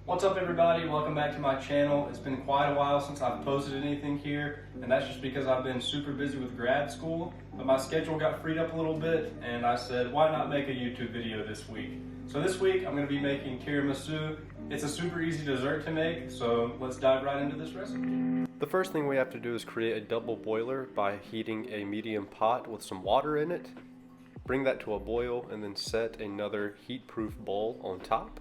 What's up everybody, welcome back to my channel. It's been quite a while since I've posted anything here, and that's just because I've been super busy with grad school, but my schedule got freed up a little bit and I said why not make a YouTube video this week. So this week I'm going to be making tiramisu. It's a super easy dessert to make, so let's dive right into this recipe. The first thing we have to do is create a double boiler by heating a medium pot with some water in it. Bring that to a boil and then set another heat-proof bowl on top.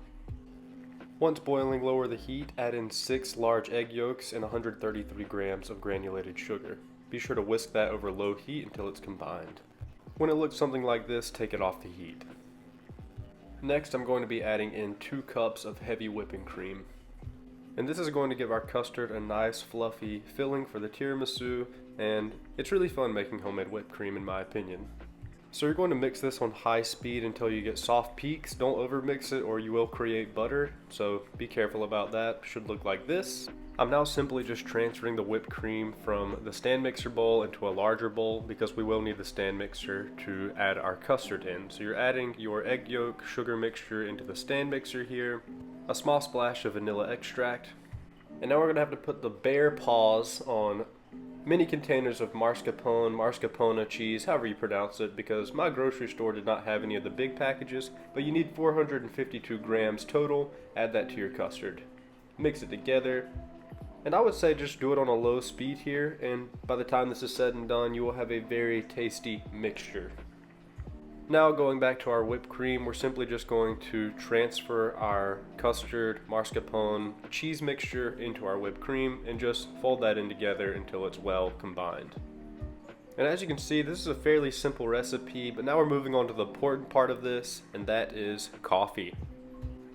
Once boiling, lower the heat, add in 6 large egg yolks and 133 grams of granulated sugar. Be sure to whisk that over low heat until it's combined. When it looks something like this, take it off the heat. Next, I'm going to be adding in 2 cups of heavy whipping cream. And this is going to give our custard a nice fluffy filling for the tiramisu, and it's really fun making homemade whipped cream in my opinion. So you're going to mix this on high speed until you get soft peaks. Don't over mix it or you will create butter, so be careful about that. Should look like this. I'm now simply just transferring the whipped cream from the stand mixer bowl into a larger bowl because we will need the stand mixer to add our custard in. So you're adding your egg yolk sugar mixture into the stand mixer here, a small splash of vanilla extract, and now we're going to have to put the bare paws on many containers of mascarpone cheese, however you pronounce it, because my grocery store did not have any of the big packages, but you need 452 grams total. Add that to your custard. Mix it together, and I would say just do it on a low speed here, and by the time this is said and done, you will have a very tasty mixture. Now going back to our whipped cream, we're simply just going to transfer our custard, mascarpone, cheese mixture into our whipped cream and just fold that in together until it's well combined. And as you can see, this is a fairly simple recipe, but now we're moving on to the important part of this, and that is coffee.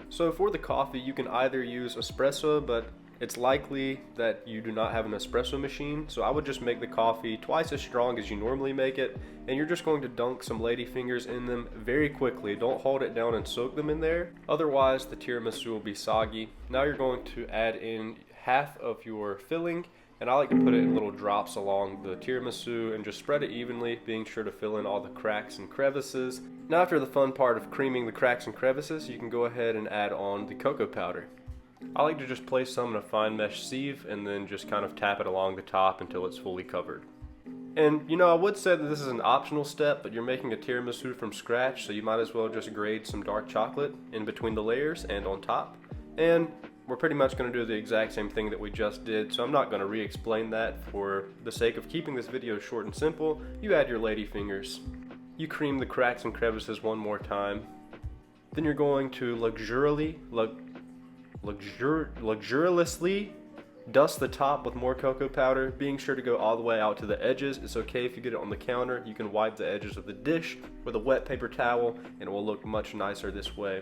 So for the coffee, you can either use espresso, but it's likely that you do not have an espresso machine, so I would just make the coffee twice as strong as you normally make it, and you're just going to dunk some ladyfingers in them very quickly. Don't hold it down and soak them in there, otherwise the tiramisu will be soggy. Now you're going to add in half of your filling, and I like to put it in little drops along the tiramisu and just spread it evenly, being sure to fill in all the cracks and crevices. Now after the fun part of creaming the cracks and crevices, you can go ahead and add on the cocoa powder. I like to just place some in a fine mesh sieve and then just kind of tap it along the top until it's fully covered. And you know, I would say that this is an optional step, but you're making a tiramisu from scratch, so you might as well just grate some dark chocolate in between the layers and on top. And we're pretty much going to do the exact same thing that we just did, so I'm not going to re-explain that for the sake of keeping this video short and simple. You add your ladyfingers. You cream the cracks and crevices one more time. Then you're going to luxuriously dust the top with more cocoa powder, being sure to go all the way out to the edges. It's okay if you get it on the counter. You can wipe the edges of the dish with a wet paper towel and it will look much nicer this way.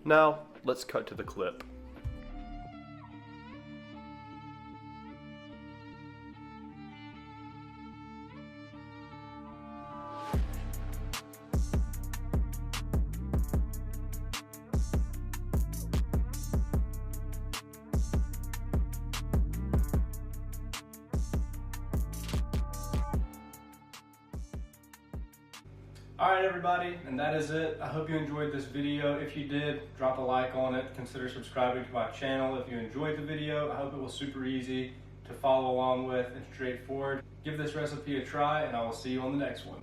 Now let's cut to the clip. Alright everybody, and that is it. I hope you enjoyed this video. If you did, drop a like on it. Consider subscribing to my channel. If you enjoyed the video, I hope it was super easy to follow along with and straightforward. Give this recipe a try, and I will see you on the next one.